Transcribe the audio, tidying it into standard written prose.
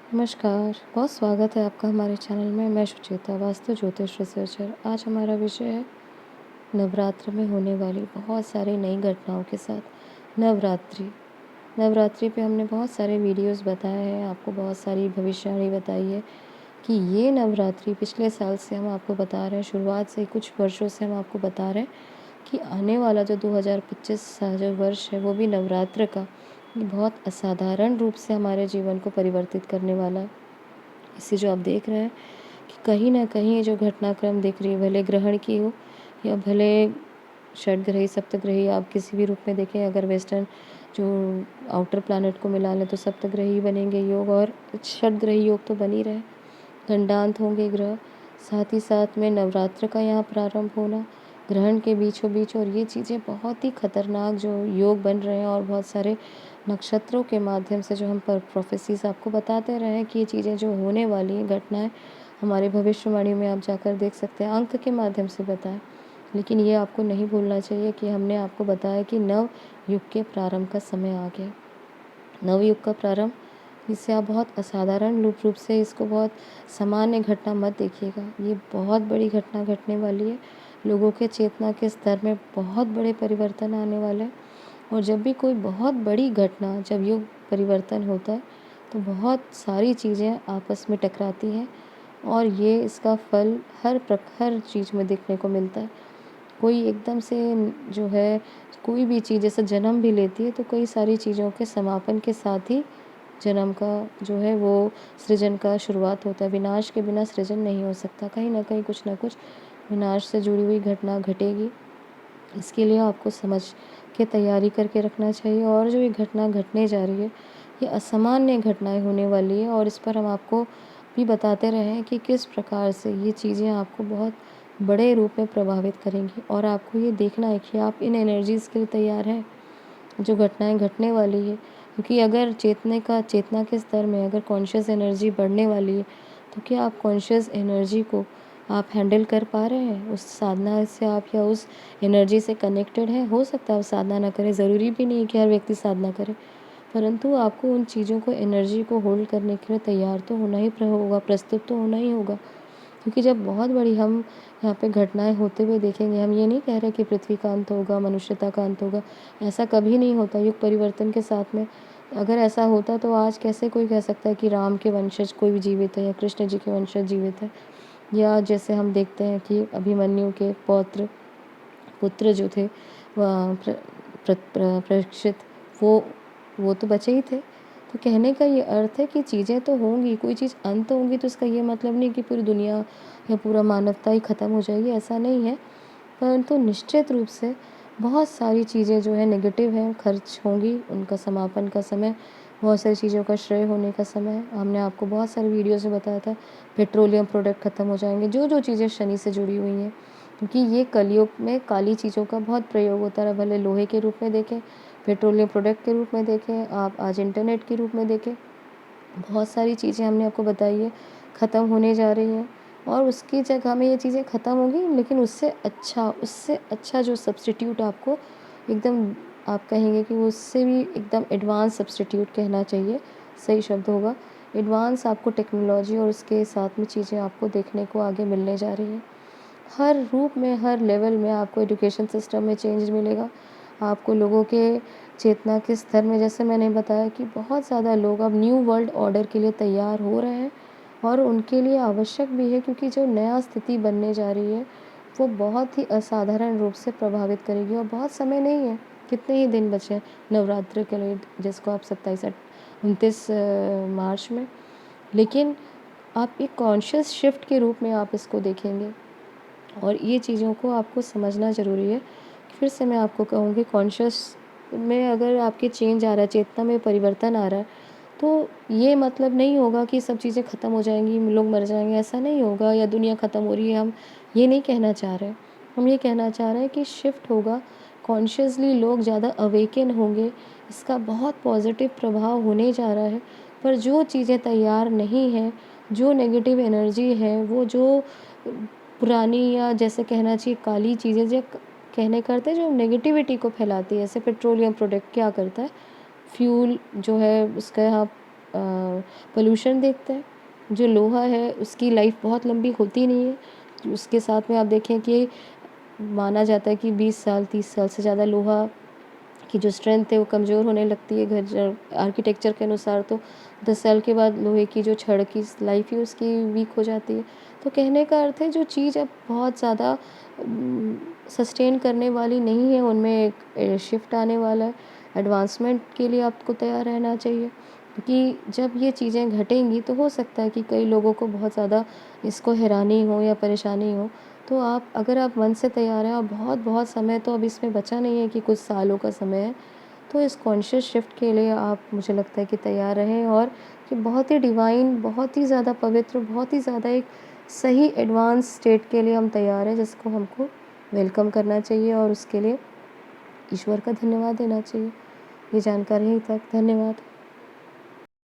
नमस्कार, बहुत स्वागत है आपका हमारे चैनल में। मैं सुचेता, वास्तु ज्योतिष रिसर्चर। आज हमारा विषय है नवरात्र में होने वाली बहुत सारी नई घटनाओं के साथ नवरात्रि। नवरात्रि पे हमने बहुत सारे वीडियोस बताए हैं, आपको बहुत सारी भविष्यवाणी बताई है कि ये नवरात्रि पिछले साल से हम आपको बता रहे हैं, शुरुआत से कुछ वर्षों से हम आपको बता रहे हैं कि आने वाला जो 2025 जो वर्ष है वो भी नवरात्र का ये बहुत असाधारण रूप से हमारे जीवन को परिवर्तित करने वाला है। इसे जो आप देख रहे हैं कि कहीं न कहीं ये जो घटनाक्रम दिख रही है, भले ग्रहण की हो या भले षटग्रही, सप्तग्रही, आप किसी भी रूप में देखें। अगर वेस्टर्न जो आउटर प्लैनेट को मिला लें तो सप्तग्रही बनेंगे योग, और षटग्रही योग तो बन ही रहे। खंडांत होंगे ग्रह, साथ ही साथ में नवरात्र का यहाँ प्रारंभ होना, ग्रहण के बीचों बीच, और ये चीज़ें बहुत ही खतरनाक जो योग बन रहे हैं, और बहुत सारे नक्षत्रों के माध्यम से जो हम पर प्रोफेसीज आपको बताते रहे हैं कि ये चीज़ें जो होने वाली हैं घटनाएं, हमारे भविष्यवाणी में आप जाकर देख सकते हैं, अंक के माध्यम से बताएं। लेकिन ये आपको नहीं भूलना चाहिए कि हमने आपको बताया कि नव युग के प्रारंभ का समय आ गया। नवयुग का प्रारंभ, इसे आप बहुत असाधारण रूप से इसको बहुत सामान्य घटना मत देखिएगा। ये बहुत बड़ी घटना घटने वाली है। लोगों के चेतना के स्तर में बहुत बड़े परिवर्तन आने वाले हैं। और जब भी कोई बहुत बड़ी घटना, जब युग परिवर्तन होता है तो बहुत सारी चीज़ें आपस में टकराती हैं, और ये इसका फल हर चीज़ में देखने को मिलता है। कोई एकदम से जो है, कोई भी चीज़ जैसे जन्म भी लेती है तो कई सारी चीज़ों के समापन के साथ ही जन्म का जो है वो सृजन का शुरुआत होता है। विनाश के बिना सृजन नहीं हो सकता। कहीं न कहीं कुछ न कुछ विनाश से जुड़ी हुई घटना घटेगी। इसके लिए आपको समझ के तैयारी करके रखना चाहिए। और जो ये घटना घटने जा रही है, ये असामान्य घटनाएँ होने वाली है, और इस पर हम आपको भी बताते रहे हैं कि किस प्रकार से ये चीज़ें आपको बहुत बड़े रूप में प्रभावित करेंगी। और आपको ये देखना है कि आप इन एनर्जीज़ के लिए तैयार हैं, जो घटनाएँ घटने वाली है। क्योंकि अगर चेतना के स्तर में अगर कॉन्शियस एनर्जी बढ़ने वाली है, तो क्या आप कॉन्शियस एनर्जी को आप हैंडल कर पा रहे हैं? उस साधना से आप या उस एनर्जी से कनेक्टेड हैं? हो सकता है आप साधना ना करें, ज़रूरी भी नहीं है कि हर व्यक्ति साधना करे, परंतु आपको उन चीज़ों को, एनर्जी को होल्ड करने के लिए तैयार तो होना ही होगा, प्रस्तुत तो होना ही होगा। क्योंकि जब बहुत बड़ी हम यहाँ पे घटनाएँ होते हुए देखेंगे, हम ये नहीं कह रहे कि पृथ्वी का अंत होगा, मनुष्यता का अंत होगा, ऐसा कभी नहीं होता। युग परिवर्तन के साथ में अगर ऐसा होता तो आज कैसे कोई कह सकता है कि राम के वंशज कोई भी जीवित है या कृष्ण जी के वंशज जीवित है। या जैसे हम देखते हैं कि अभिमन्यु के पुत्र जो थे परीक्षित, वो तो बचे ही थे। तो कहने का ये अर्थ है कि चीज़ें तो होंगी, कोई चीज़ अंत होंगी तो इसका ये मतलब नहीं कि पूरी दुनिया या पूरा मानवता ही ख़त्म हो जाएगी, ऐसा नहीं है। परंतु निश्चित रूप से बहुत सारी चीज़ें जो है नेगेटिव हैं, खर्च होंगी, उनका समापन का समय, बहुत सारी चीज़ों का श्रेय होने का समय है। हमने आपको बहुत सारे वीडियोज़ में बताया था, पेट्रोलियम प्रोडक्ट ख़त्म हो जाएंगे, जो चीज़ें शनि से जुड़ी हुई हैं। क्योंकि ये कलयुग में काली चीज़ों का बहुत प्रयोग होता रहा, भले लोहे के रूप में देखें, पेट्रोलियम प्रोडक्ट के रूप में देखें, आप आज इंटरनेट के रूप में देखें। बहुत सारी चीज़ें हमने आपको बताई है ख़त्म होने जा रही हैं, और उसकी जगह में ये चीज़ें ख़त्म होंगी, लेकिन उससे अच्छा जो सब्स्टिट्यूट आपको एकदम, आप कहेंगे कि वो उससे भी एकदम एडवांस सब्स्टिट्यूट कहना चाहिए, सही शब्द होगा। एडवांस आपको टेक्नोलॉजी और उसके साथ में चीज़ें आपको देखने को आगे मिलने जा रही हैं। हर रूप में, हर लेवल में आपको एजुकेशन सिस्टम में चेंज मिलेगा। आपको लोगों के चेतना के स्तर में, जैसे मैंने बताया कि बहुत ज़्यादा लोग अब न्यू वर्ल्ड ऑर्डर के लिए तैयार हो रहे हैं, और उनके लिए आवश्यक भी है, क्योंकि जो नया स्थिति बनने जा रही है वो बहुत ही असाधारण रूप से प्रभावित करेगी। और बहुत समय नहीं है, कितने ही दिन बचे हैं नवरात्र के लिए, जिसको आप 29 मार्च में। लेकिन आप एक कॉन्शियस शिफ्ट के रूप में आप इसको देखेंगे, और ये चीज़ों को आपको समझना ज़रूरी है। फिर से मैं आपको कहूँगी, कॉन्शियस में अगर आपके चेंज आ रहा है, चेतना में परिवर्तन आ रहा है, तो ये मतलब नहीं होगा कि सब चीज़ें ख़त्म हो जाएँगी, लोग मर जाएँगे, ऐसा नहीं होगा, या दुनिया ख़त्म हो रही है, हम ये नहीं कहना चाह रहे हैं। हम ये कहना चाह रहे हैं कि शिफ्ट होगा, कॉन्शियसली लोग ज़्यादा अवेकन होंगे, इसका बहुत पॉज़िटिव प्रभाव होने जा रहा है। पर जो चीज़ें तैयार नहीं हैं, जो नेगेटिव एनर्जी है, वो जो पुरानी, या जैसे कहना चाहिए काली चीज़ें, जो कहने करते हैं जो नेगेटिविटी को फैलाती है, जैसे पेट्रोलियम प्रोडक्ट क्या करता है, फ्यूल जो है उसका यहाँ पोल्यूशन देखते हैं। जो लोहा है उसकी लाइफ बहुत लंबी होती नहीं है। उसके साथ में आप देखें कि माना जाता है कि 20 साल 30 साल से ज़्यादा लोहा की जो स्ट्रेंथ है वो कमज़ोर होने लगती है। घर आर्किटेक्चर के अनुसार तो 10 साल के बाद लोहे की जो छड़ की लाइफ है उसकी वीक हो जाती है। तो कहने का अर्थ है जो चीज़ अब बहुत ज़्यादा सस्टेन करने वाली नहीं है उनमें एक शिफ्ट आने वाला है। एडवांसमेंट के लिए आपको तैयार रहना चाहिए, क्योंकि जब ये चीज़ें घटेंगी तो हो सकता है कि कई लोगों को बहुत ज़्यादा इसको हैरानी हो या परेशानी हो। तो अगर आप मन से तैयार हैं और बहुत समय तो अब इसमें बचा नहीं है कि कुछ सालों का समय है, तो इस कॉन्शियस शिफ्ट के लिए आप, मुझे लगता है कि तैयार रहें। और ये बहुत ही डिवाइन, बहुत ही ज़्यादा पवित्र, बहुत ही ज़्यादा एक सही एडवांस स्टेट के लिए हम तैयार हैं, जिसको हमको वेलकम करना चाहिए और उसके लिए ईश्वर का धन्यवाद देना चाहिए। ये जानकारी तक धन्यवाद।